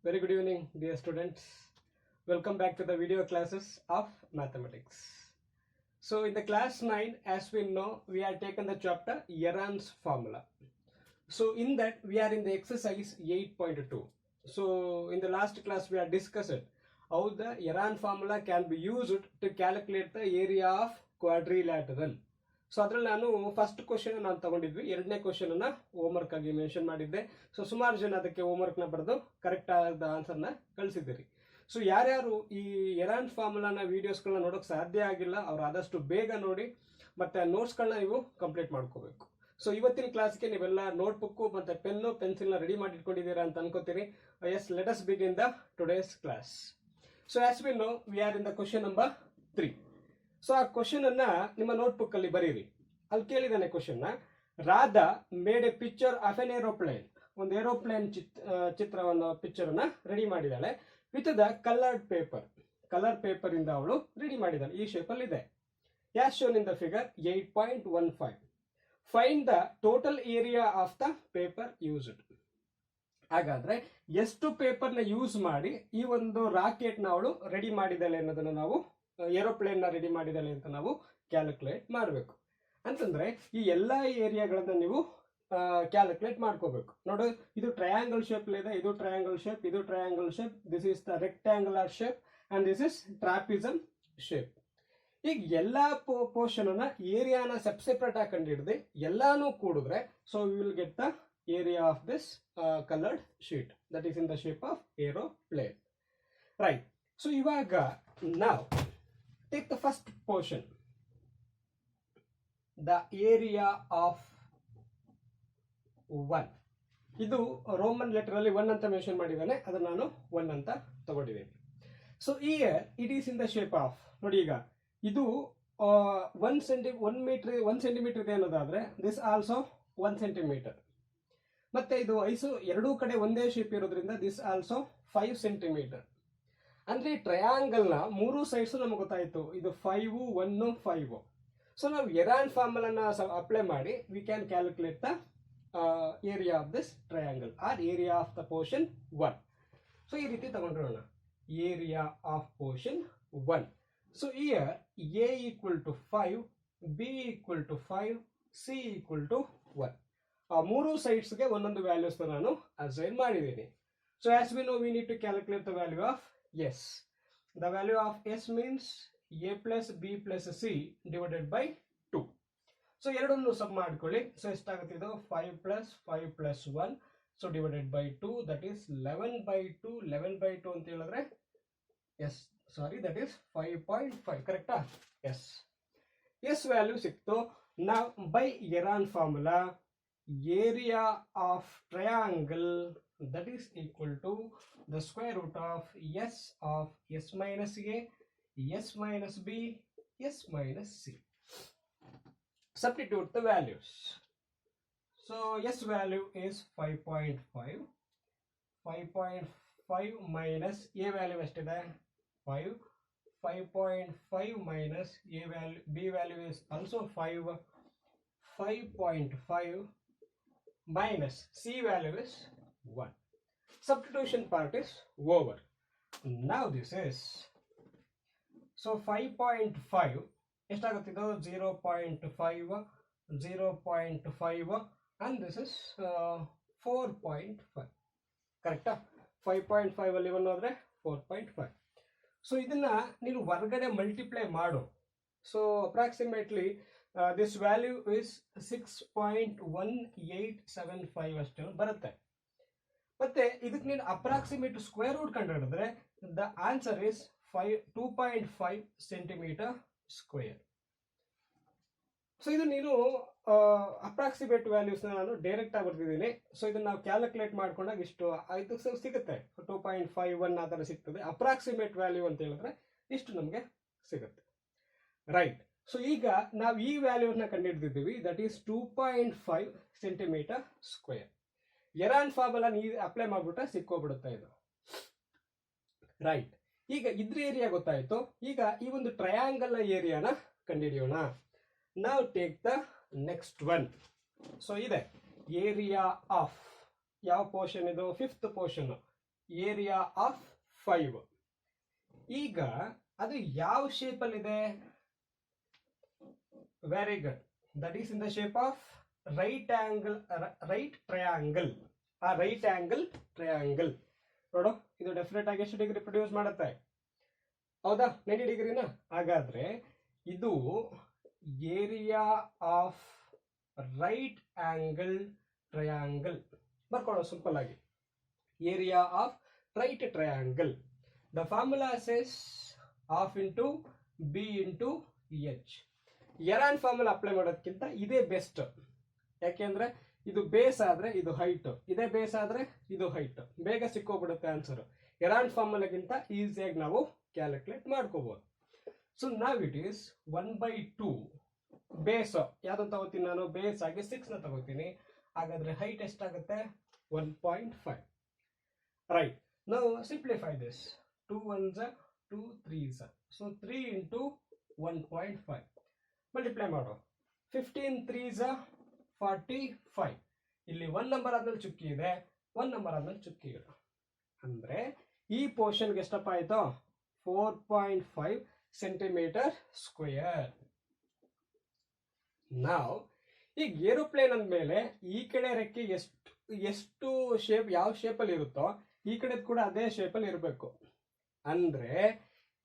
Very good evening, dear students. Welcome back to the video classes of mathematics. So in the class 9, as we know, we have taken the chapter Errand's formula. So in that, we are in the exercise 8.2. So in the last class, we have discussed how the Errand formula can be used to calculate the area of quadrilateral. So ಅದ್ರಲ್ಲಿ ನಾನು first question ನಾನು ತಗೊಂಡಿದ್ವಿ, ಎರಡನೇ question ಅನ್ನ homework ಆಗಿ mention ಮಾಡಿದ್ದೆ. So ಸುಮಾರು ಜನ ಅದಕ್ಕೆ ಹೋಮ್ವರ್ಕ್ ನ ಬರೆದು ಕರೆಕ್ಟ್ ಆದ ಆನ್ಸರ್ನ ಕಳಿಸಿದ್ದೀರಿ. ಸೊ ಯಾರ್ಯಾರು ಈ ಎರಾನ್ ಫಾರ್ಮುಲಾನ ವಿಡಿಯೋಸ್ಗಳನ್ನ ನೋಡೋಕೆ ಸಾಧ್ಯ ಆಗಿಲ್ಲ, ಅವ್ರು ಆದಷ್ಟು ಬೇಗ ನೋಡಿ ಮತ್ತೆ ನೋಟ್ಸ್ಗಳನ್ನ ನೀವು ಕಂಪ್ಲೀಟ್ ಮಾಡ್ಕೋಬೇಕು. ಸೊ ಇವತ್ತಿನ ಕ್ಲಾಸ್ಗೆ ನೀವೆಲ್ಲ ನೋಟ್ಬುಕ್ ಮತ್ತೆ ಪೆನ್ನು ಪೆನ್ಸಿಲ್ನ ರೆಡಿ ಮಾಡಿ ಇಟ್ಕೊಂಡಿದ್ದೀರಾ ಅಂತ ಅನ್ಕೋತೀನಿ. Yes, let us begin the today's class. So as we know, we are in the question number 3. So ಆ ಕ್ವಶನ್ ಅನ್ನ ನಿಮ್ಮ ನೋಟ್ಬುಕ್ ಅಲ್ಲಿ ಬರೀರಿ. ಅಲ್ಲಿ ಕೇಳಿದಾನೆ ಕ್ವಶನ್ ನ, Radha made a picture of an aeroplane. ಒಂದು ಏರೋಪ್ಲೇನ್ ಚಿತ್ರವನ್ನು ಪಿಕ್ಚರ್ ಅನ್ನ ರೆಡಿ ಮಾಡಿದಾಳೆ with the coloured paper. Colour paper ಇಂದ ಅವಳು ರೆಡಿ ಮಾಡಿದಾಳೆ. ಈ ಶೇಪ್ ಅಲ್ಲಿ ಇದೆ. As shown in the figure 8.15. Find the total area of the paper used. ಹಾಗಾದ್ರೆ ಎಷ್ಟು ಪೇಪರ್ ನ ಯೂಸ್ ಮಾಡಿ ಈ ಒಂದು ರಾಕೆಟ್ ನ ಅವಳು ರೆಡಿ ಮಾಡಿದಾಳೆ ಅನ್ನೋದನ್ನ ನಾವು, ಏರೋಪ್ಲೇನ್ ನ ರೆಡಿ ಮಾಡಿದಾಳೆ ಅಂತ ನಾವು ಕ್ಯಾಲ್ಕುಲೇಟ್ ಮಾಡಬೇಕು. ಅಂತಂದ್ರೆ ಈ ಎಲ್ಲಾ ಏರಿಯಾಗಳನ್ನ ನೀವು ಕ್ಯಾಲ್ಕುಲೇಟ್ ಮಾಡ್ಕೋಬೇಕು. ನೋಡು, ಇದು ಟ್ರಯಾಂಗಲ್ ಶೇಪ್ ಇದೆ, ಇದು ಟ್ರಯಾಂಗಲ್ ಶೇಪ್, ಇದು triangle shape, this is the rectangular shape and this is trapezium shape. ಈಗ ಎಲ್ಲಾ ಪೋರ್ಷನ್ ಅನ್ನ ಏರಿಯಾನ ಸೆಪರೇಟ್ ಆಗಿ ಕಂಡಿಡಿದು ಎಲ್ಲಾನು ಕೂಡಿದ್ರೆ, so we will get the area of this coloured sheet that is in the shape of aeroplane. Right. So ಇವಾಗ ನಾವು take the first portion, the area of 1. ಇದು ರೋಮನ್ ಲೆಟರ್ ಅಲ್ಲಿ 1 ಅಂತ ಮೆನ್ಷನ್ ಮಾಡಿದ್ದಾನೆ, ಅದನ್ನ ನಾನು 1 ಅಂತ ತಗೊಂಡಿದ್ದೇನೆ. So here it is in the shape of, ನೋಡಿ ಈಗ ಇದು 1 ಸೆಂಟಿಮೀಟರ್ ಇದೆ ಅನ್ನೋದಾದ್ರೆ ದಿಸ್ ಆಲ್ಸೋ 1 ಸೆಂಟಿಮೀಟರ್. ಮತ್ತೆ ಇದು ಐಸು ಎರಡೂ ಕಡೆ ಒಂದೇ ಶೇಪ್ ಇರೋದ್ರಿಂದ ದಿಸ್ ಆಲ್ಸೋ 5 ಸೆಂಟಿಮೀಟರ್. ಅಂದ್ರೆ ಟ್ರಯಾಂಗಲ್ ನ ಮೂರು ಸೈಡ್ಸ್ ನಮಗೆ ಗೊತ್ತಾಯ್ತು, ಇದು 5, 1, 5. ಸೊ ನಾವು ಎರಾನ್ ಫಾರ್ಮುಲಾನ ಅಪ್ಲೈ ಮಾಡಿ we can calculate the area of this triangle or area of the portion 1. So ಈ ರೀತಿ ತಗೊಂಡ್ರೋಣ, area of portion 1. So here a equal to 5, b equal to 5, c equal to 1. ಆ ಮೂರು ಸೈಡ್ಸ್ಗೆ ಒಂದೊಂದು ವ್ಯಾಲ್ಯೂಸ್ ನಾನು ಅಸೈನ್ ಮಾಡಿದ್ದೀನಿ. So as we know, we need to calculate the value of S. The value of S means A plus B plus C divided by 2. So ಎರಡನ್ನು ಸಬ್ ಮಾಡ್ಕೊಳ್ಳಿ. So ಎಷ್ಟಾಗುತ್ತೆ ಇದು 5 plus 5 plus 1. So divided by 2, that is 11 by 2. 11 by 2 ಅಂತ ಹೇಳಿದ್ರೆ yes, sorry, that is 5.5. ಕರೆಕ್ಟಾ? Yes. S value ಸಿಕ್ತು. Now by Errand formula, area of triangle that is equal to the square root of S minus A, S minus B, S minus C. Substitute the values. So S value is 5.5. 5.5 minus A value ಎಷ್ಟಿದೆ? 5. 5.5 minus A value, B value is also 5. 5.5 minus C value is 1. Substitution part is over. Now this is, so 5.5 ಎಷ್ಟಾಗುತ್ತಿದ್ದು 0.5, 0.5 and this is 4.5. ಕರೆಕ್ಟಾ? 5.5 ಅಲ್ಲಿ 1 ಹೋದ್ರೆ 4.5. So ಇದನ್ನ ನೀನು ಹೊರಗಡೆ multiply ಮಾಡು. So approximately this value is 6.1875 ಅಷ್ಟು ಬರುತ್ತೆ. ಮತ್ತೆ ಇದಕ್ಕೆ ನೀನು ಅಪ್ರಾಕ್ಸಿಮೇಟ್ ಸ್ಕ್ವೇರ್ ರೂಟ್ ಕಂಡುಹಿಡಿದ್ರೆ the answer is 2.5 centimetre square. So ಇದು ನೀನು ಅಪ್ರಾಕ್ಸಿಮೇಟ್ ವ್ಯಾಲ್ಯೂಸ್ ನಾನು ಡೈರೆಕ್ಟ್ ಆಗಿ ಬರ್ತಿದ್ದೀನಿ. ಸೊ ಇದನ್ನ ನಾವು ಕ್ಯಾಲ್ಕುಲೇಟ್ ಮಾಡ್ಕೊಂಡಾಗ ಇಷ್ಟು ಇದು ಸಿಗುತ್ತೆ, 2.51 ಆ ಥರ ಸಿಗ್ತದೆ. ಅಪ್ರಾಕ್ಸಿಮೇಟ್ ವ್ಯಾಲ್ಯೂ ಅಂತ ಹೇಳಿದ್ರೆ ಇಷ್ಟು ನಮಗೆ ಸಿಗುತ್ತೆ. ರೈಟ್. ಸೊ ಈಗ ನಾವು ಈ ವ್ಯಾಲ್ಯೂನ ಕಂಡುಹಿಡಿದಿದ್ದೀವಿ, that is 2.5 centimetre square. Heron formula ನೀವು ಅಪ್ಲೈ ಮಾಡ್ಬಿಟ್ರೆ ಸಿಕ್ಕೋಗ್ಬಿಡುತ್ತೆ ಇದು. ರೈಟ್. ಈಗ ಇದ್ರ ಏರಿಯಾ ಗೊತ್ತಾಯ್ತು. ಈಗ ಈ ಒಂದು ಟ್ರಯಾಂಗಲ್ ಏರಿಯಾನ ಕಂಡುಹಿಡಿಯೋಣ. ನಾವು take the next one. So ಇದೆ ಏರಿಯಾ ಆಫ್ ಯಾವ ಪೋರ್ಷನ್ ಇದು? 5th portion. Area of 5. ಈಗ ಅದು ಯಾವ ಶೇಪ್ ಅಲ್ಲಿ ಇದೆ? Very good, that is in the shape of right triangle. ಆ ರೈಟ್ ಆಂಗಲ್ ಟ್ರಯಾಂಗಲ್ ನೋಡು, ಇದು ಡೆಫಿನೆಟ್ ಆಗಿ ಎಷ್ಟು ಡಿಗ್ರಿ ಪ್ರೊಡ್ಯೂಸ್ ಮಾಡುತ್ತೆ? ಹೌದಾ, 90 ಡಿಗ್ರಿನ? ಹಾಗಾದ್ರೆ ಇದು area of right angle triangle. ಬರ್ಕೊಳ್ಳೋ ಸಿಂಪಲ್ ಆಗಿ, area of right triangle. The formula says half into b into h. Heron formula apply ಮಾಡೋದಕ್ಕಿಂತ ಇದೇ ಬೆಸ್ಟ್. ಯಾಕೆಂದ್ರೆ ಇದು ಬೇಸ್ ಆದ್ರೆ ಇದು ಹೈಟ್, ಇದೇ ಬೇಸ್ ಆದ್ರೆ ಇದು ಹೈಟ್, ಬೇಗ ಸಿಕ್ಕೋಗ್ಬಿಡುತ್ತೆ ಆನ್ಸರ್. ಎರಾನ್ ಫಾರ್ಮುಲಾಗಿಂತ ಈಸಿಯಾಗಿ ನಾವು ಕ್ಯಾಲ್ಕುಲೇಟ್ ಮಾಡ್ಕೋಬಹುದು. ಸೊ ನಾವ್ ಇಟ್ ಈಸ್ 1/2 ಬೇಸ್ ಯಾವ್ದು ತಗೋತೀನಿ ನಾನು? ಬೇಸ್ ಆಗಿ 6 ನ ತಗೋತೀನಿ. ಹಾಗಾದ್ರೆ ಹೈಟ್ ಎಷ್ಟಾಗುತ್ತೆ? 1.5. ರೈಟ್, ನಾವು simplify this. 2 1s 2 3s, so 3 into 1.5 multiply ಮಾಡೋ. 15 3s 45. ಇಲ್ಲಿ 1 ನಂಬರ್ ಆದ್ಮೇಲೆ ಚುಕ್ಕಿ ಇದೆ, 1 ನಂಬರ್ ಆದ್ಮೇಲೆ ಚುಕ್ಕಿ ಇದೆ. ಅಂದ್ರೆ ಈ ಪೋರ್ಷನ್ಗೆ ಎಷ್ಟಪ್ಪ ಆಯ್ತು? 4.5 ಸೆಂಟಿಮೀಟರ್ ಸ್ಕ್ವೇರ್. ನಾವು ಈಗ ಏರೋಪ್ಲೇನ್ ಅಂದ್ಮೇಲೆ ಈ ಕಡೆ ರೆಕ್ಕೆ ಎಷ್ಟು ಶೇಪ್, ಯಾವ ಶೇಪಲ್ಲಿ ಇರುತ್ತೋ ಈ ಕಡೆ ಕೂಡ ಅದೇ ಶೇಪಲ್ಲಿ ಇರಬೇಕು. ಅಂದ್ರೆ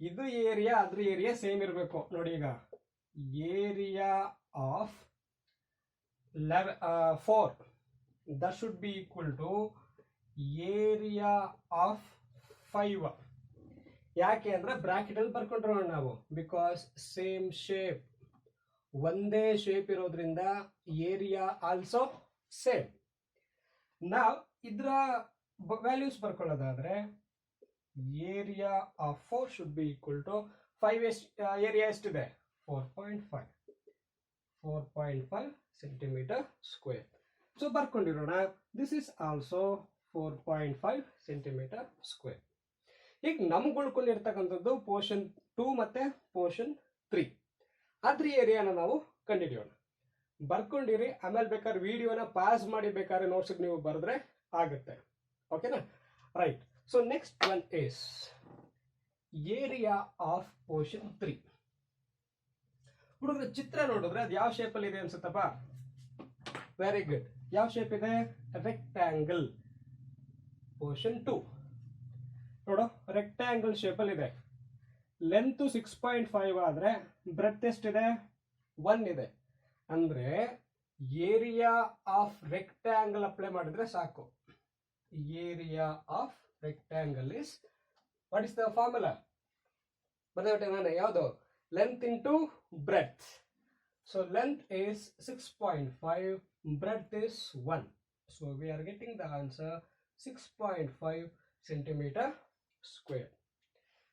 ಇದು ಏರಿಯಾ ಅದ್ರ ಏರಿಯಾ ಸೇಮ್ ಇರಬೇಕು. ನೋಡಿ, ಈಗ area of 4 that should be equal to area of 5. ಯಾಕೆ ಅಂದ್ರೆ ಬ್ರಾಕೆಟ್ ಅಲ್ಲಿ ಬರ್ಕೊಂಡ್ರೋಣ ನಾವು, ಬಿಕಾಸ್ ಸೇಮ್ ಶೇಪ್, ಒಂದೇ ಶೇಪ್ ಇರೋದ್ರಿಂದ ಏರಿಯಾ ಆಲ್ಸೋ ಸೇಮ್. ನಾವು ಇದ್ರ ವ್ಯಾಲ್ಯೂಸ್ ಬರ್ಕೊಳ್ಳೋದಾದ್ರೆ area of 4 should be equal to 5. Area ಎಷ್ಟಿದೆ? 4.5 ಸೆಂಟಿಮೀಟರ್ ಸ್ಕ್ವೇರ್. ಸೊ ಬರ್ಕೊಂಡಿರೋಣ, this is also 4.5 centimetre square. ಈಗ ನಮ್ಗೆ ಉಳ್ಕೊಂಡಿರ್ತಕ್ಕಂಥದ್ದು ಪೋರ್ಷನ್ 2 ಮತ್ತೆ ಪೋರ್ಷನ್ 3. ಅದ್ರ ಏರಿಯಾನ ನಾವು ಕಂಡುಹಿಡಿಯೋಣ. ಬರ್ಕೊಂಡಿರಿ, ಆಮೇಲೆ ಬೇಕಾದ್ರೆ ವಿಡಿಯೋನ ಪಾಸ್ ಮಾಡಿ ಬೇಕಾದ್ರೆ ನೋಟ್ಸ್ ನೀವು ಬರೆದ್ರೆ ಆಗುತ್ತೆ. ಓಕೆನಾ? Right. So next one is area of portion 3. ಹುಡುಗರ ಚಿತ್ರ ನೋಡಿದ್ರೆ ಅದು ಯಾವ ಶೇಪ್ ಅಲ್ಲಿ ಇದೆ ಅನ್ಸುತ್ತಪ್ಪ? Very good. ಯಾವ ಶೇಪ್ ಇದೆ? ರೆಕ್ಟ್ಯಾಂಗಲ್. ಪೋರ್ಷನ್ 2 ನೋಡು, ರೆಕ್ಟ್ಯಾಂಗಲ್ ಶೇಪ್ ಅಲ್ಲಿ ಇದೆ. ಲೆಂತ್ 6.5 ಆದ್ರೆ ಬ್ರೆಡ್ತ್ ಎಷ್ಟಿದೆ? 1 ಇದೆ. ಅಂದ್ರೆ ಏರಿಯಾ ಆಫ್ ರೆಕ್ಟ್ಯಾಂಗಲ್ ಅಪ್ಲೈ ಮಾಡಿದ್ರೆ ಸಾಕು. Area of rectangle is, what is the formula? ಬರೆದ ನಾನು ಯಾವುದು? Length into breadth. So length is 6.5, breadth is 1. So we are getting the answer 6.5 centimeter square.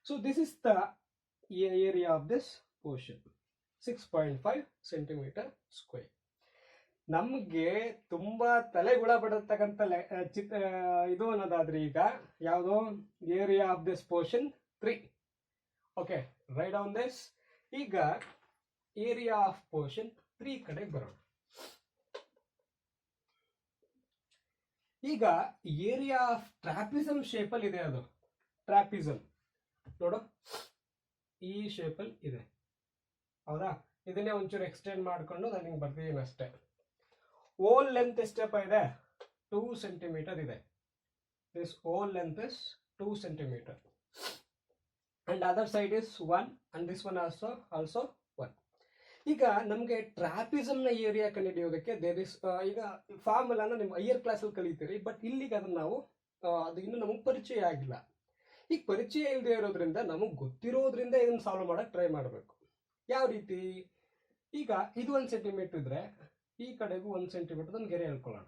So this is the area of this portion, 6.5 centimeter square. ನಮಗೆ ತುಂಬಾ ತಲೆಗುಳ ಬಡತಕ್ಕಂಥ ಇದು ಅನ್ನೋದಾದ್ರೆ ಈಗ ಯಾವುದು? Area of this portion 3. Okay, write down this. ಈಗ area of portion 3 ಕಡೆ ಬರೋಣ. ಈಗ ಏರಿಯಾ ಆಫ್ ಟ್ರಾಪಿಸಮ್ ಶೇಪ್ ಅಲ್ಲಿ ಇದೆ. ಅದು ಟ್ರಾಪಿಸಮ್ ನೋಡು, ಈ ಶೇಪ್ ಅಲ್ಲಿ ಇದೆ. ಹೌದಾ? ಇದನ್ನೇ ಒಂಚೂರು ಎಕ್ಸ್ಟೆಂಡ್ ಮಾಡ್ಕೊಂಡು ನಾನು ಹಿಂಗೆ ಬರ್ತಿದ್ದೀನಿ ಅಷ್ಟೇ. ಓಲ್ ಲೆಂತ್ ಎಷ್ಟಪ್ಪ ಇದೆ? 2 ಸೆಂಟಿಮೀಟರ್ ಇದೆ. This whole length is 2 centimetre. And other side is 1 and this one also 1. ಈಗ ನಮಗೆ ಟ್ರಾಪಿಸಮ್ ನ ಏರಿಯಾ ಕಂಡುಹಿಡಿಯೋದಕ್ಕೆ ದೇರ್ ಇಸ್, ಈಗ ಫಾರ್ಮುಲಾನ ನಿಮ್ಮ ಹೈಯರ್ ಕ್ಲಾಸ್ ಅಲ್ಲಿ ಕಲಿತೀರಿ, ಬಟ್ ಇಲ್ಲಿಗೆ ಅದನ್ನ ನಾವು ಅದು ಇನ್ನು ನಮಗೆ ಪರಿಚಯ ಆಗಿಲ್ಲ. ಈಗ ಪರಿಚಯ ಇಲ್ಲದೆ ಇರೋದ್ರಿಂದ ನಮಗೆ ಗೊತ್ತಿರೋದ್ರಿಂದ ಇದನ್ನ ಸಾಲ್ವ್ ಮಾಡಕ್ ಟ್ರೈ ಮಾಡಬೇಕು. ಯಾವ ರೀತಿ? ಈಗ ಇದು 1 ಸೆಂಟಿಮೀಟರ್ ಇದ್ರೆ ಈ ಕಡೆಗೂ 1 ಸೆಂಟಿಮೀಟರ್ ಗೆರೆ ಹೇಳ್ಕೊಳ್ಳೋಣ.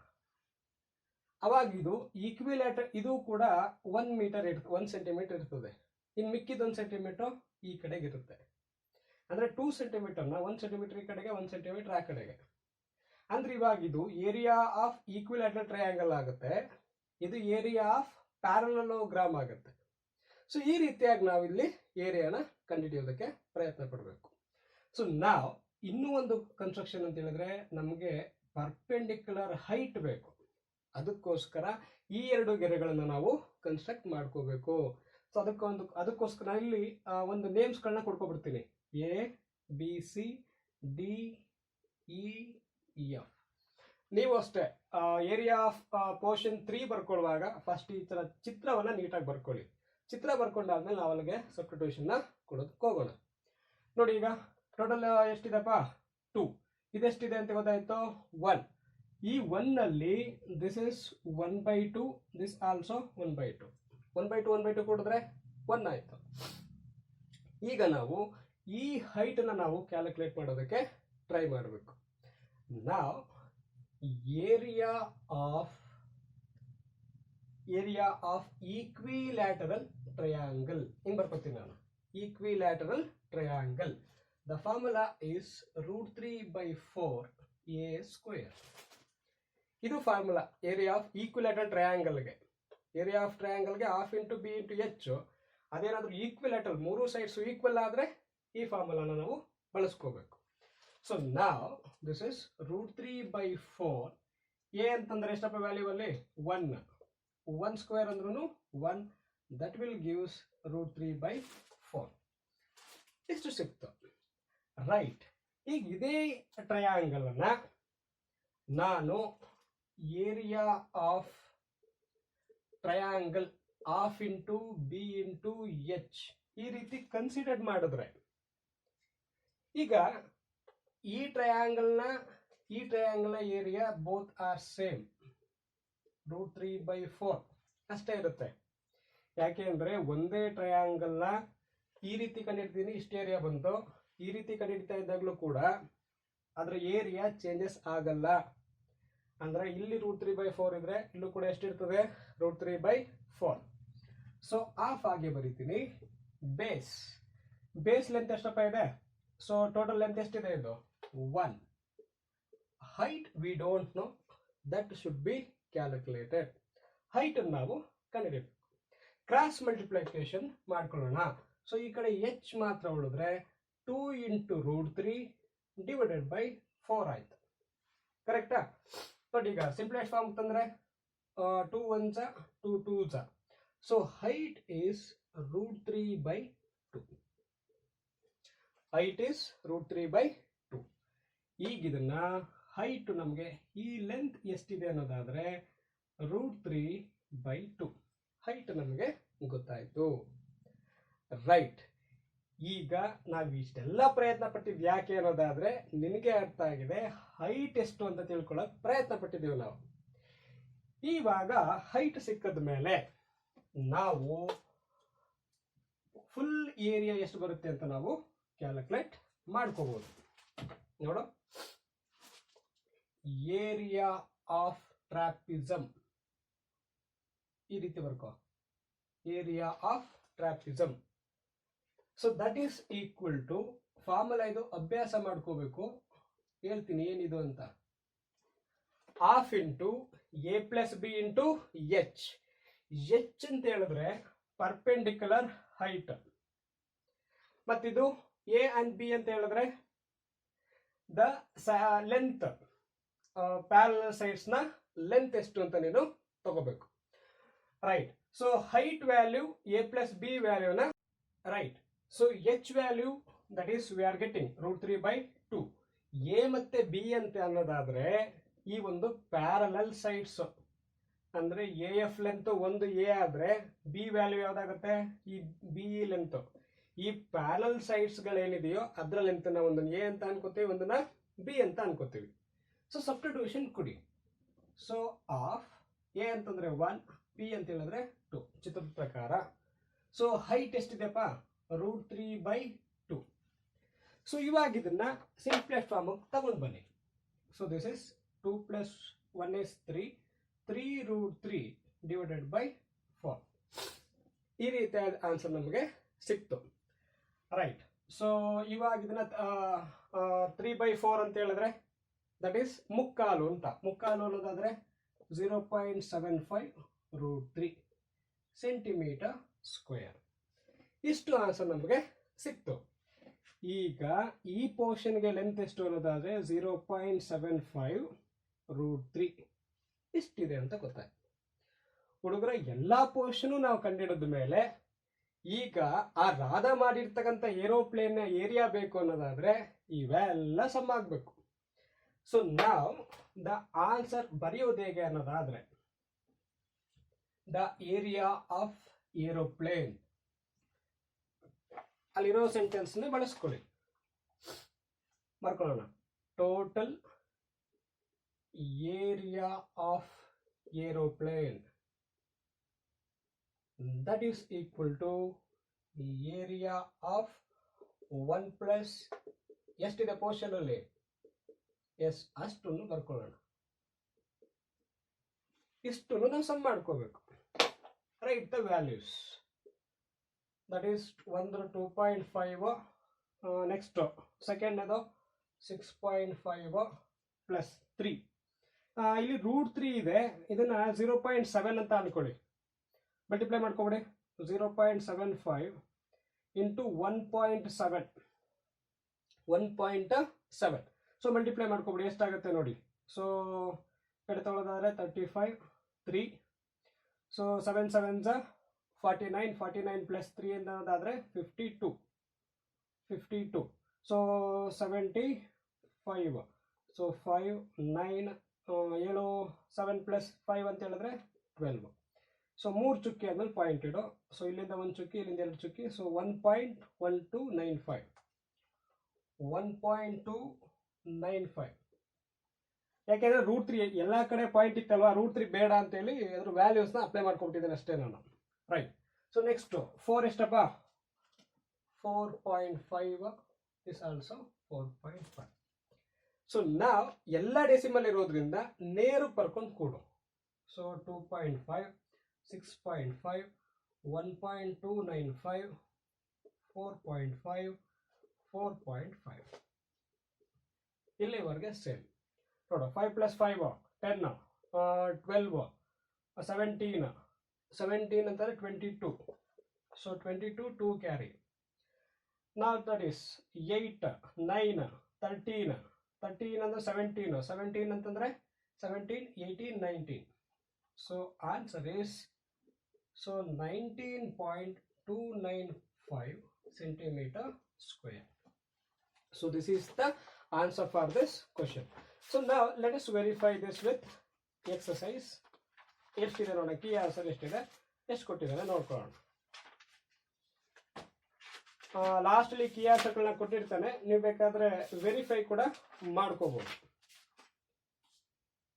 ಅವಾಗ ಇದು ಈಕ್ವಿಲೇಟರ್, ಇದು ಕೂಡ 1 ಮೀಟರ್ 1 ಸೆಂಟಿಮೀಟರ್ ಇರ್ತದೆ. ಇನ್ನು ಮಿಕ್ಕಿದ 1 ಸೆಂಟಿಮೀಟರ್ ಈ ಕಡೆಗೆ ಇರುತ್ತೆ. ಅಂದ್ರೆ 2 ಸೆಂಟಿಮೀಟರ್ನ 1 ಸೆಂಟಿಮೀಟರ್ ಈ ಕಡೆಗೆ, 1 ಸೆಂಟಿಮೀಟರ್ ಆ ಕಡೆಗೆ. ಅಂದ್ರೆ ಇವಾಗ ಇದು ಏರಿಯಾ ಆಫ್ ಈಕ್ವಿಲೇಟರ್ ಟ್ರಯಾಂಗಲ್ ಆಗುತ್ತೆ, ಇದು ಏರಿಯಾ ಆಫ್ ಪ್ಯಾರಲೋಗ್ರಾಮ್ ಆಗುತ್ತೆ. ಸೊ ಈ ರೀತಿಯಾಗಿ ನಾವು ಇಲ್ಲಿ ಏರಿಯಾನ ಕಂಡುಹಿಡಿಯೋದಕ್ಕೆ ಪ್ರಯತ್ನ ಪಡಬೇಕು. ಸೊ ನಾವು ಇನ್ನೂ ಒಂದು ಕನ್ಸ್ಟ್ರಕ್ಷನ್ ಅಂತ ಹೇಳಿದ್ರೆ ನಮಗೆ ಪರ್ಪೆಂಡಿಕ್ಯುಲರ್ ಹೈಟ್ ಬೇಕು. ಅದಕ್ಕೋಸ್ಕರ ಈ ಎರಡು ಗೆರೆಗಳನ್ನು ನಾವು ಕನ್ಸ್ಟ್ರಕ್ಟ್ ಮಾಡ್ಕೋಬೇಕು. ಸೊ ಅದಕ್ಕೋಸ್ಕರ ಇಲ್ಲಿ ಒಂದು ನೇಮ್ಸ್ಗಳನ್ನ ಕೊಡ್ಕೊಬಿಡ್ತೀನಿ. A B C D E F. ನೀವು ಅಷ್ಟೇ ಏರಿಯಾ ಆಫ್ ಪೋರ್ಷನ್ 3 ಬರ್ಕೊಳ್ಳುವಾಗ ಫಸ್ಟ್ ಈ ತರ ಚಿತ್ರವನ್ನ ನೀಟಾಗಿ ಬರ್ಕೊಳ್ಳಿ. ಚಿತ್ರ ಬರ್ಕೊಂಡಾದ್ಮೇಲೆ ನಾವು ಅಲ್ಲಿಗೆ ಸಬ್ಸ್ಟಿಟ್ಯೂಷನ್ ಕೊಡೋದಕ್ಕೆ ಹೋಗೋಣ. ನೋಡಿ, ಈಗ ಟೋಟಲ್ ಎಷ್ಟಿದೆಪ್ಪ 2. ಇದೆಷ್ಟಿದೆ ಅಂತ ಗೊತ್ತಾಯ್ತು 1. ಈ 1 ನಲ್ಲಿ ದಿಸ್ ಇಸ್ 1/2, ದಿಸ್ ಆಲ್ಸೋ 1/2. 1/2 ಕೊಡಿದ್ರೆ 1 ಆಯ್ತು. ಈಗ ನಾವು ಈ ಹೈಟ್ ಅನ್ನ ನಾವು ಕ್ಯಾಲ್ಕುಲೇಟ್ ಮಾಡೋದಕ್ಕೆ ಟ್ರೈ ಮಾಡಬೇಕು. ನಾವು ಏರಿಯಾ ಆಫ್ ಈಕ್ವಿಲ್ಯಾಟರಲ್ ಟ್ರಯಾಂಗಲ್ ಹಿಂಗ್ ಬರ್ಕೊತೀನಿ ನಾನು. Equilateral triangle, the formula is √3/4 a². ಇದು ಫಾರ್ಮುಲಾ ಏರಿಯಾ ಆಫ್ ಈಕ್ವಿಲ್ಯಾಟರಲ್ ಟ್ರಯಾಂಗಲ್ಗೆ. ಏರಿಯಾ ಆಫ್ ಟ್ರಯಾಂಗಲ್ಗೆ half into b into h. ಅದೇನಾದ್ರೂ ಈಕ್ವಿಲ್ಯಾಟರಲ್ 3 ಸೈಡ್ಸ್ ಈಕ್ವಲ್ ಆದ್ರೆ ಈ ಫಾರ್ಮುಲಾನ ನಾವು ಬಳಸ್ಕೋಬೇಕು. ಸೊ ನಾವ್ ದಿಸ್ ಇಸ್ √3/4. ಎ ಅಂತಂದ್ರೆ ಎಷ್ಟಪ್ಪ ವ್ಯಾಲ್ಯೂ ಅಲ್ಲಿ 1. 1² ಅಂದ್ರೂ 1. That will gives √3/4. ಇಷ್ಟು ಸಿಕ್ತು. ರೈಟ್. ಈಗ ಇದೇ ಟ್ರಯಾಂಗಲ್ ಅನ್ನ ನಾನು area of triangle half into b into h ಈ ರೀತಿ ಕನ್ಸಿಡರ್ ಮಾಡಿದ್ರೆ, ಈಗ ಈ ಟ್ರಯಾಂಗಲ್ನ ಏರಿಯಾ ಬೋತ್ ಆರ್ ಸೇಮ್, √3/4 ಅಷ್ಟೇ ಇರುತ್ತೆ. ಯಾಕೆ ಅಂದ್ರೆ ಒಂದೇ ಟ್ರಯಾಂಗಲ್ನ ಈ ರೀತಿ ಕಂಡಿಡ್ತೀನಿ, ಇಷ್ಟು ಏರಿಯಾ ಬಂತು. ಈ ರೀತಿ ಕಂಡಿಡ್ತಾ ಇದ್ದಾಗಲೂ ಕೂಡ ಅದರ ಏರಿಯಾ ಚೇಂಜಸ್ ಆಗಲ್ಲ. ಅಂದ್ರೆ ಇಲ್ಲಿ √3/4 ಇದ್ರೆ ಇಲ್ಲೂ ಕೂಡ ಎಷ್ಟಿರ್ತದೆ √3/4. ಸೊ ಆಫ್ ಆಗಿ ಬರೀತೀನಿ. ಬೇಸ್ ಲೆಂತ್ ಎಷ್ಟಪ್ಪ ಇದೆ? ಸೊ ಟೋಟಲ್ ಲೆಂತ್ ಎಷ್ಟಿದೆ? ಇದು 1. Height we don't know, that should be calculated. Height ನಾವು ಕಂಡುಹಿಡಿಯಬೇಕು. ಕ್ರಾಸ್ ಮಲ್ಟಿಪ್ಲಿಕೇಶನ್ ಮಾಡ್ಕೊಳ್ಳೋಣ. ಸೊ ಈ ಕಡೆ ಎಚ್ ಮಾತ್ರ ಉಳಿದ್ರೆ 2 × √3 /4 ಆಯ್ತು. ಕರೆಕ್ಟಾ? ಬಟ್ ಈಗ ಸಿಂಪ್ಲೆಸ್ಟ್ ಫಾರ್ಮ್ ತಂದ್ರೆ 2 1s 2 2s. So height is √3/2. Height is √3/2. ಈಗ ಇದನ್ನ ಹೈಟ್ ನಮಗೆ ಈ ಲೆಂತ್ ಎಷ್ಟಿದೆ ಅನ್ನೋದಾದ್ರೆ √3/2. ಹೈಟ್ ನಮಗೆ ಗೊತ್ತಾಯ್ತು. ರೈಟ್. ಈಗ ನಾವು ಇಷ್ಟೆಲ್ಲ ಪ್ರಯತ್ನ ಪಟ್ಟಿದ್ದು ಯಾಕೆ ಅನ್ನೋದಾದ್ರೆ ನಿನಗೆ ಅರ್ಥ ಆಗಿದೆ ಹೈಟ್ ಎಷ್ಟು ಅಂತ ತಿಳ್ಕೊಳ್ಳೋಕೆ ಪ್ರಯತ್ನ ಪಟ್ಟಿದ್ದೀವಿ ನಾವು. ಇವಾಗ ಹೈಟ್ ಸಿಕ್ಕದ ಮೇಲೆ ನಾವು ಫುಲ್ ಏರಿಯಾ ಎಷ್ಟು ಬರುತ್ತೆ ಅಂತ ನಾವು ಕ್ಯಾಲ್ಕುಲೇಟ್ ಮಾಡ್ಕೋಬಹುದು. ನೋಡು, ಏರಿಯಾ ಆಫ್ ಟ್ರಾಪಿಸಮ್ ಈ ರೀತಿ ಬರ್ಕೋ. Area of trapezium. So that is equal to formula, ಇದು ಅಭ್ಯಾಸ ಮಾಡ್ಕೋಬೇಕು. ಹೇಳ್ತೀನಿ ಏನಿದು ಅಂತ. Half into a plus b into h. H ಅಂತ ಹೇಳಿದ್ರೆ ಪರ್ಪೆಂಡಿಕ್ಯುಲರ್ ಹೈಟ್, ಮತ್ತಿದು ಎ ಅಂಡ್ ಬಿ ಅಂತ ಹೇಳಿದ್ರೆ ದ ಲೆಂತ್, ಪ್ಯಾರಲಲ್ ಸೈಡ್ಸ್ ನ ಲೆಂತ್ ಎಷ್ಟು ಅಂತ ನೀನು ತಗೋಬೇಕು. Right. So height value a plus b ವ್ಯಾಲ್ಯೂನ, right. So h value that is we are getting √3/2. A ಮತ್ತೆ ಬಿ ಅಂತ ಅನ್ನೋದಾದ್ರೆ ಈ ಒಂದು ಪ್ಯಾರಲಲ್ ಸೈಡ್ಸ್ ಅಂದ್ರೆ ಎ ಎಫ್ ಲೆಂತ್ ಒಂದು ಎ ಆದ್ರೆ ಬಿ ವ್ಯಾಲ್ಯೂ ಯಾವ್ದಾಗುತ್ತೆ? ಈ ಬಿ ಲೆಂತ್. ಈ ಪ್ಯಾರಲಲ್ ಸೈಡ್ಸ್ ಗಳೇನಿದೆಯೋ ಅದ್ರ ಲೆಂತ್ ನ ಒಂದನ್ನ ಎ ಅಂತ ಅನ್ಕೋತೀವಿ, ಒಂದನ್ನ ಬಿ ಅಂತ ಅನ್ಕೋತೀವಿ. ಸೊ ಸಬ್ಸ್ಟಿಟ್ಯೂಷನ್ ಕೊಡಿ. ಸೊ ಆಫ್ ಎ ಅಂತಂದ್ರೆ 1, ಬಿ ಅಂತ ಹೇಳಿದ್ರೆ 2 ಚಿತ್ರದ ಪ್ರಕಾರ. So height ಎಷ್ಟಿದೆಪ್ಪ? √3/2. ಸೊ ಇವಾಗ ಇದನ್ನ ಸಿಂಪ್ಲೆಸ್ಟ್ ಫಾರ್ಮ್ ತಗೊಂಡು ಬನ್ನಿ. So this is 2 + 1 is 3. 3√3 /4. ಈ ರೀತಿಯಾದ ಆನ್ಸರ್ ನಮಗೆ ಸಿಕ್ತು. ರೈಟ್. ಸೊ ಇವಾಗ ಇದನ್ನ 3/4 ಅಂತ ಹೇಳಿದ್ರೆ ದಟ್ ಈಸ್ ಮುಕ್ಕಾಲು ಅಂತ. ಮುಕ್ಕಾಲು ಅನ್ನೋದಾದ್ರೆ 0.75 √3 ಸೆಂಟಿಮೀಟರ್ ಸ್ಕ್ವೇರ್. ಇಷ್ಟು ಆನ್ಸರ್ ನಮಗೆ ಸಿಕ್ತು. ಈಗ ಈ ಪೋರ್ಷನ್ಗೆ ಲೆಂತ್ ಎಷ್ಟು ಅನ್ನೋದಾದ್ರೆ 0.75 √3. ಇಷ್ಟಿದೆ ಅಂತ ಗೊತ್ತಾಯ್ತು. ಹುಡುಗರ ಎಲ್ಲ ಪೋರ್ಷನು ನಾವು ಕಂಡಿಡಿದ ಮೇಲೆ ಈಗ ಆ ರಾಧ ಮಾಡಿರ್ತಕ್ಕಂಥ ಏರೋಪ್ಲೇನ್ ಏರಿಯಾ ಬೇಕು ಅನ್ನೋದಾದ್ರೆ ಇವೆಲ್ಲ ಸಮ್ ಆಗಬೇಕು. ಸೊ ನಾವು ದ ಆನ್ಸರ್ ಬರೆಯೋದು ಹೇಗೆ ಅನ್ನೋದಾದ್ರೆ ದ ಏರಿಯಾ ಆಫ್ ಏರೋಪ್ಲೇನ್ ಅಲ್ಲಿರೋ ಸೆಂಟೆನ್ಸ್ ಬಳಸ್ಕೊಳ್ಳಿ. ಬರ್ಕೊಳ್ಳೋಣ. Total area of aeroplane that is equal to the area of 1 plus ಎಷ್ಟಿದೆ ಪೋರ್ಷನ್ ಅಲ್ಲಿ ಎಸ್ ಅಷ್ಟನ್ನು ಬರ್ಕೊಳ್ಳೋಣ. ಇಷ್ಟನ್ನು ನಾವು ಸಮ್ ಮಾಡ್ಕೋಬೇಕು. Right the values. That is ಒಂದು 2.5 ನೆಕ್ಸ್ಟ್ ಸೆಕೆಂಡ್ ಅದು 6.5 ಪ್ಲಸ್ 3 ಇಲ್ಲಿ √3 ಇದೆ. ಇದನ್ನ 0.7 ಅಂತ ಅನ್ಕೊಳ್ಳಿ. ಮಲ್ಟಿಪ್ಲೈ ಮಾಡ್ಕೊಬಿಡಿ. 0.75 ಇಂಟು 1.7 1.7. ಸೊ ಮಲ್ಟಿಪ್ಲೈ ಮಾಡ್ಕೊಬಿಡಿ ಎಷ್ಟಾಗುತ್ತೆ ನೋಡಿ. ಸೊ ಕಡೆ ತಗೊಳ್ಳೋದಾದ್ರೆ 35 3. ಸೊ 7 7s 49 49 ಪ್ಲಸ್ 3 ಅನ್ನೋದಾದ್ರೆ 52. ಸೊ 75. ಸೊ 5 9 7 7 ಪ್ಲಸ್ 5 ಅಂತ ಹೇಳಿದ್ರೆ 12. ಸೊ 3 ಚುಕ್ಕಿ ಆದ್ಮೇಲೆ ಪಾಯಿಂಟ್ ಇಡು. ಸೊ ಇಲ್ಲಿಂದ 1 ಚುಕ್ಕಿ, ಇಲ್ಲಿಂದ 2 ಚುಕ್ಕಿ. ಸೊ 1.1295 1.295. ಯಾಕೆಂದ್ರೆ √3 ಎಲ್ಲ ಕಡೆ ಪಾಯಿಂಟ್ ಇತ್ತಲ್ವಾ, √3 ಬೇಡ ಅಂತೇಳಿ ಅದ್ರ ವ್ಯಾಲ್ಯೂಸ್ನ ಅಪ್ಲೈ ಮಾಡ್ಕೊಬಿಟ್ಟಿದ್ದೇನೆ ಅಷ್ಟೇ ನಾನು. ರೈಟ್. ಸೊ ನೆಕ್ಸ್ಟ್ 4 ಎಷ್ಟಪ್ಪ? 4.5. This also 4.5. ಸೊ ನಾವು ಎಲ್ಲ ಡೆಸಿಮಲ್ ಇರೋದ್ರಿಂದ ನೇರು ಬರ್ಕೊಂಡು ಕೂಡು. ಸೊ 2.5 6.5 1.295 4.5 4.5 ಇಲ್ಲಿವರೆಗೆ ಸೇಮ್ ನೋಡು. 5 ಪ್ಲಸ್ 5 10 12 17 17 ಅಂತಾರೆ 22. So 22 2 carry. Now that is 8 9 13 13 ಅಂದ್ರೆ 17 17 ಅಂತಂದ್ರೆ 17 18 19. So answer is 19.295 centimeter square. So this is the answer for this question. So now let us verify this with exercise. ಎಷ್ಟಿದೆ ನೋಡೋಣ, ಕೀ ಆನ್ಸರ್ ಎಷ್ಟಿದೆ, ಎಷ್ಟು ಕೊಟ್ಟಿದ್ದಾರೆ ನೋಡ್ಕೊಳ್ಳೋಣ. ಲಾಸ್ಟಲ್ಲಿ ಕೀ ಆನ್ಸರ್ಗಳನ್ನ ಕೊಟ್ಟಿರ್ತಾನೆ, ನೀವು ಬೇಕಾದ್ರೆ ವೆರಿಫೈ ಕೂಡ ಮಾಡ್ಕೋಬಹುದು.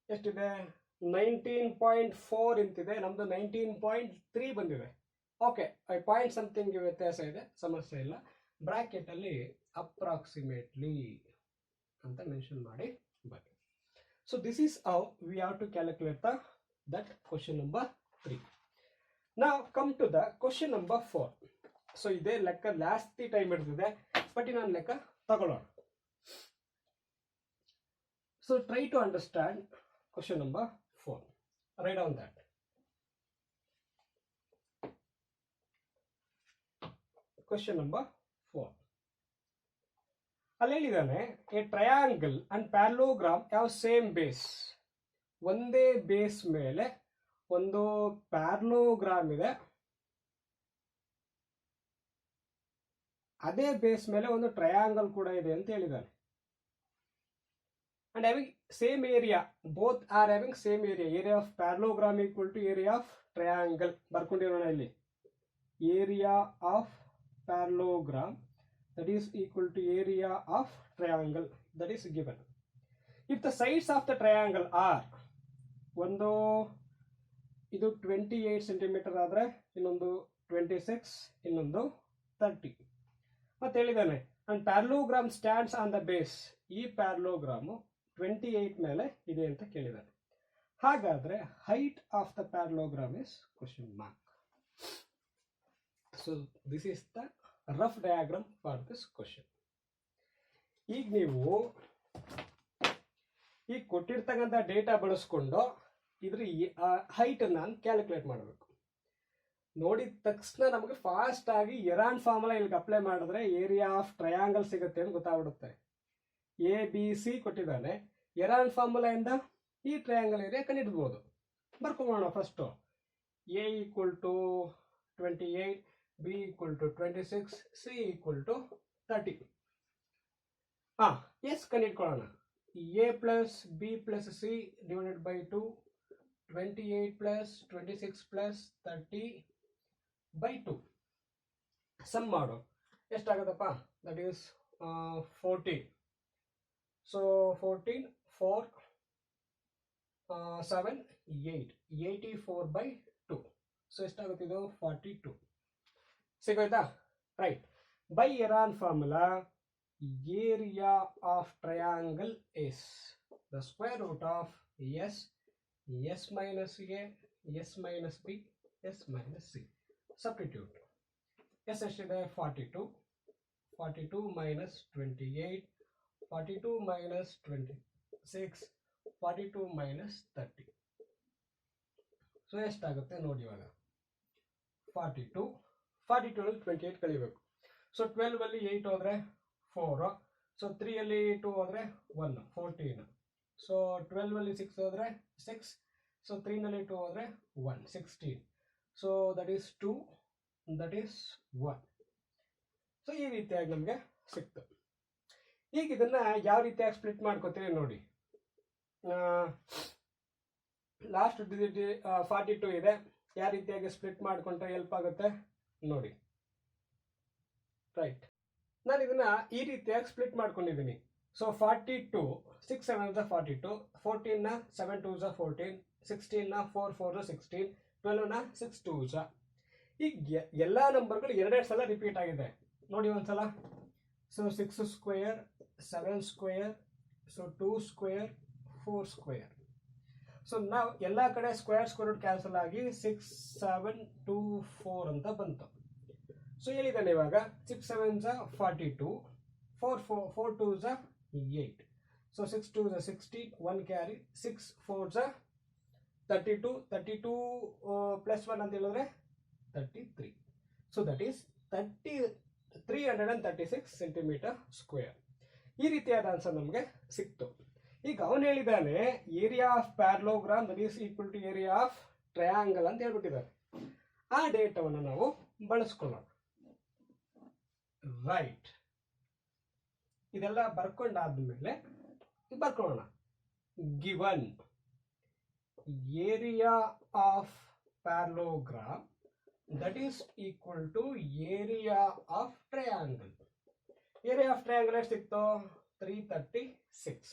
ಎಷ್ಟಿದೆ? 19.4 ಇಂತಿದೆ, ನಮ್ದು 19.3 ಬಂದಿದೆ. ಓಕೆ, ಪಾಯಿಂಟ್ ಸಮಥಿಂಗ್ ವ್ಯತ್ಯಾಸ ಇದೆ, ಸಮಸ್ಯೆ ಇಲ್ಲ. ಬ್ರಾಕೆಟ್ ಅಲ್ಲಿ ಅಪ್ರಾಕ್ಸಿಮೇಟ್ಲಿ ಅಂತ ಮೆನ್ಷನ್ ಮಾಡಿ ಬನ್ನಿ. So this is how we have to calculate that question number 3. Now come to the question number 4. So ಇದೇ ಲೆಕ್ಕ ಜಾಸ್ತಿ ಟೈಮ್ ಹಿಡಿದಿದೆ, ಬಟ್ ಇನ್ನೊಂದು ಲೆಕ್ಕ ತಗೊಳ್ಳೋಣ. So try to understand question number 4. Write down that. Question number 4. ಅಲ್ಲಿ ಹೇಳಿದಾನೆ, a triangle and parallelogram have same base. ಒಂದೇ ಬೇಸ್ ಮೇಲೆ ಒಂದು ಪ್ಯಾರಲೋಗ್ರಾಮ್ ಇದೆ, ಅದೇ ಬೇಸ್ ಮೇಲೆ ಒಂದು ಟ್ರಯಾಂಗಲ್ ಕೂಡ ಇದೆ ಅಂತ ಹೇಳಿದ್ದಾನೆ. And having same area, both are having same area. Area of parallelogram equal to area of triangle. ಬರ್ಕೊಂಡಿರೋಣ ಇಲ್ಲಿ. Area of parallelogram that is equal to area of triangle, that is given. If the sides of the triangle are, ಒಂದು ಇದು 28 centimetre ಆದರೆ ಇನ್ನೊಂದು 26, ಇನ್ನೊಂದು 30 ಮತ್ತೆ ಹೇಳಿದ್ದಾನೆ. And parallelogram stands on the base. ಈ ಪ್ಯಾರಲೋಗ್ರಾಮು 28 ಮೇಲೆ ಇದೆ ಅಂತ ಕೇಳಿದ್ದಾನೆ. ಹಾಗಾದ್ರೆ height of the parallelogram is question mark. So this is the rough diagram for this question. ಈಗ ನೀವು ಈ ಕೊಟ್ಟಿರ್ತಕ್ಕಂಥ ಡೇಟಾ ಬಳಸ್ಕೊಂಡು ಇದ್ರ ಹೈಟ್ ನಾನು ಕ್ಯಾಲ್ಕುಲೇಟ್ ಮಾಡಬೇಕು. ನೋಡಿದ ತಕ್ಷಣ ನಮಗೆ ಫಾಸ್ಟ್ ಆಗಿ ಎರಾನ್ ಫಾರ್ಮುಲಾ ಇಲ್ಲಿಗೆ ಅಪ್ಲೈ ಮಾಡಿದ್ರೆ ಏರಿಯಾ ಆಫ್ ಟ್ರಯಾಂಗಲ್ ಸಿಗುತ್ತೆ ಅಂತ ಗೊತ್ತಾಗ್ಬಿಡುತ್ತೆ. ಎ ಬಿ ಸಿ ಕೊಟ್ಟಿದ್ದಾನೆ. ಎರಾನ್ ಫಾರ್ಮುಲಾ ಇಂದ ಈ ಟ್ರಯಾಂಗಲ್ ಏರಿಯಾ ಕಂಡುಹಿಡ್ಬೋದು. ಬರ್ಕೊಂಬೋಣ. First a equal to 28, b equal to 26, c equal to 30. S ಕಂಡುಹಿಡ್ಕೊಳ್ಳೋಣ. A plus b plus c divided by 2, 28 plus 26 plus 30 by 2. Sum ಮಾಡು. ಎಷ್ಟಾಗುತ್ತಪ್ಪ? That is 14. So 14, 4, 7, 8, 84 by 2. So ಎಷ್ಟಾಗುತ್ತೆ ಇದು? 42. ಸಿಗೋಯ್ತಾ? Right. By Heron formula, area of triangle is the square root of s minus a, s minus b, s minus c. Substitute. S ಎಷ್ಟಿದೆ? 42. 42 minus 28, 42 minus 26, 42 minus 30. So ಎಷ್ಟಾಗುತ್ತೆ ನೋಡಿ ಇವಾಗ? 42. 42 ಅಲ್ಲಿ 28 ಕಳಿಬೇಕು. So 12 ಅಲ್ಲಿ 8 ಹೋದ್ರೆ 4. ಸೊ 3 ಅಲ್ಲಿ 2 ಹೋದ್ರೆ 1, 14. ಸೊ 12 ಅಲ್ಲಿ 6 ಹೋದ್ರೆ 6. ಸೊ 3 ನಲ್ಲಿ 2 ಹೋದ್ರೆ 1, 16. So that is 2, that is 1. So ಈ ರೀತಿಯಾಗಿ ನಮಗೆ ಸಿಕ್ತು. ಈಗ ಇದನ್ನ ಯಾವ ರೀತಿಯಾಗಿ ಸ್ಪ್ಲಿಟ್ ಮಾಡ್ಕೋತೀವಿ ನೋಡಿ. ಲಾಸ್ಟ್ 42 ಇದೆ. ಯಾವ ರೀತಿಯಾಗಿ ಸ್ಪ್ಲಿಟ್ ಮಾಡ್ಕೊಂಡ್ರೆ ಹೆಲ್ಪ್ ಆಗುತ್ತೆ ನೋಡಿ. ರೈಟ್. ನಾನು ಇದನ್ನ ಈ ರೀತಿಯಾಗಿ ಸ್ಪ್ಲಿಟ್ ಮಾಡ್ಕೊಂಡಿದ್ದೀನಿ. ಸೊ 42, 6 7 42, 14 7 2 14, 16 4 4 16, 12 6 2. ಈಗ ಎಲ್ಲ ನಂಬರ್ಗಳು ಎರಡೆರಡು ಸಲ ರಿಪೀಟ್ ಆಗಿದೆ ನೋಡಿ ಒಂದ್ಸಲ. So 6 square, 7 square, so 2 square, 4 square. So ನಾವು ಎಲ್ಲ ಕಡೆ ಸ್ಕ್ವೇರ್ ಸ್ಕ್ವೇರ್ ಕ್ಯಾನ್ಸಲ್ ಆಗಿ 6 7 2 4 ಅಂತ ಬಂತು. ಸೊ ಹೇಳಿದ್ದಾನೆ ಇವಾಗ 6 7 42, 4 2 8. ಸೊ 6 2 16, 1 ಕ್ಯಾರಿ, 6 4 32, 32 ಪ್ಲಸ್ 1 ಅಂತ ಹೇಳಿದ್ರೆ 33. So that is 336 centimetre square. ಈ ರೀತಿಯಾದ ಆನ್ಸರ್ ನಮಗೆ ಸಿಕ್ತು. ಈಗ ಅವನು ಹೇಳಿದ್ದಾನೆ area of parallelogram that is equal to area of triangle ಅಂತ ಹೇಳ್ಬಿಟ್ಟಿದ್ದಾರೆ. ಆ ಡೇಟಾವನ್ನು ನಾವು ಬಳಸ್ಕೊಳ್ಳೋಣ. ರೈಟ್. ಇದೆಲ್ಲ ಬರ್ಕೊಂಡಾದ್ಮೇಲೆ ಬರ್ಕೊಳ್ಳೋಣ. Given area of parallelogram that is equal to area of triangle. Area of triangle ಎಷ್ಟು ಸಿಕ್ತು? 336.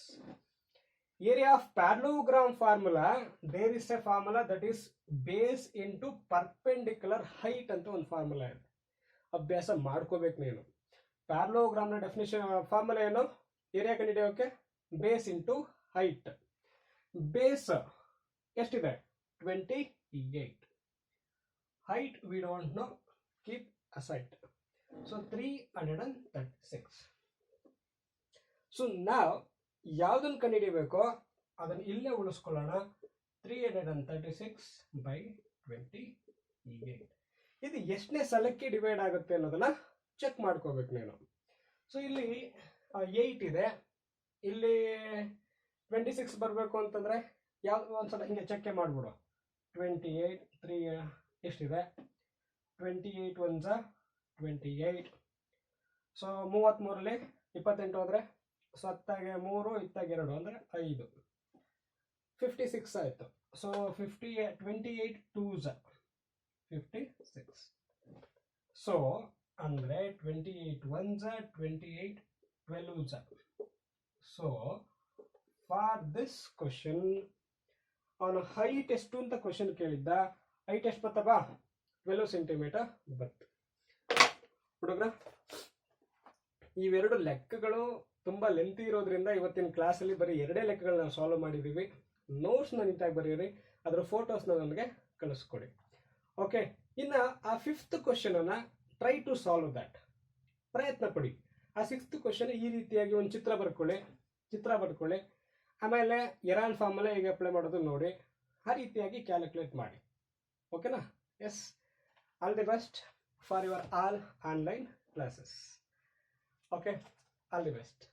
Area of parallelogram formula, there is a formula that is base into perpendicular height ಅಂತ ಒಂದು ಫಾರ್ಮುಲಾ ಇದೆ. ಅಭ್ಯಾಸ ಮಾಡ್ಕೋಬೇಕು ನೀನು. ಪ್ಯಾರಲೋಗ್ರಾಮ್ನ ಡೆಫಿನೇಷನ್ ಫಾರ್ಮುಲಾ ಏನು? ಏರಿಯಾ ಕಂಡುಹಿಡಿಯೋಕೆ ಬೇಸ್ ಇಂಟು ಹೈಟ್. ಬೇಸ್ ಎಷ್ಟಿದೆ? 28. height we don't know, keep aside. So 336. So now ಯಾವುದನ್ನು ಕಂಡುಹಿಡಿಯಬೇಕೋ ಅದನ್ನು ಇಲ್ಲೇ ಉಳಿಸ್ಕೊಳ್ಳೋಣ. 336 by 28. ಇದು ಎಷ್ಟನೇ ಸಲಕ್ಕೆ ಡಿವೈಡ್ ಆಗುತ್ತೆ ಅನ್ನೋದನ್ನ ಚೆಕ್ ಮಾಡ್ಕೋಬೇಕು ನೀನು. ಸೊ ಇಲ್ಲಿ 8 ಇದೆ, ಇಲ್ಲಿ 26 ಬರಬೇಕು ಅಂತಂದ್ರೆ ಯಾವ್ದು ಒಂದ್ಸಲ ಹಿಂಗೆ ಚೆಕ್ ಮಾಡ್ಬಿಡು. 28 3 ಎಷ್ಟಿದೆ? 28 1 28. ಸೊ 33ರಲ್ಲಿ 28 ಹೋದ್ರೆ 10 3 ಇತ್ತಾಗ 2 ಅಂದ್ರೆ 5, 56 ಆಯ್ತು. ಸೊ 28 2 56. ಸೊ ಅಂದ್ರೆ 28 1 28 12. ಸೊ ಫಾರ್ ದಿಸ್ ಕ್ವಶನ್ ಅವನು ಹೈಟ್ ಎಷ್ಟು ಅಂತ ಕ್ವಶನ್ ಕೇಳಿದ್ದ. ಹೈಟ್ ಎಷ್ಟು ಬತ್ತಪ್ಪ? 12 ಸೆಂಟಿಮೀಟರ್ ಬತ್ತು. ಹುಡುಗ್ರ, ಇವೆರಡು ಲೆಕ್ಕಗಳು ತುಂಬಾ ಲೆಂತಿ ಇರೋದ್ರಿಂದ ಇವತ್ತಿನ ಕ್ಲಾಸಲ್ಲಿ ಬರೀ ಎರಡೇ ಲೆಕ್ಕಗಳನ್ನ ನಾವು ಸಾಲ್ವ್ ಮಾಡಿದ್ದೀವಿ. ನೋಟ್ಸ್ನ ನೀಟಾಗಿ ಬರೀರಿ, ಅದರ ಫೋಟೋಸ್ನ ನನಗೆ ಕಳಿಸ್ಕೊಡಿ. ಓಕೆ, ಇನ್ನು ಆ 5th ಕ್ವಶನ್ ಅನ್ನ ಟ್ರೈ ಟು ಸಾಲ್ವ್ ದ್ಯಾಟ್, ಪ್ರಯತ್ನ ಪಡಿ. ಆ 6th ಕ್ವಶನ್ ಈ ರೀತಿಯಾಗಿ ಒಂದು ಚಿತ್ರ ಬರ್ಕೊಳ್ಳಿ. ಆಮೇಲೆ ಎರಾನ್ ಫಾರ್ಮುಲಾ ಹೇಗೆ ಅಪ್ಲೈ ಮಾಡೋದು ನೋಡಿ, ಆ ರೀತಿಯಾಗಿ ಕ್ಯಾಲ್ಕುಲೇಟ್ ಮಾಡಿ. ಓಕೆನಾ? Yes, all the best for your all online classes. Okay, all the best.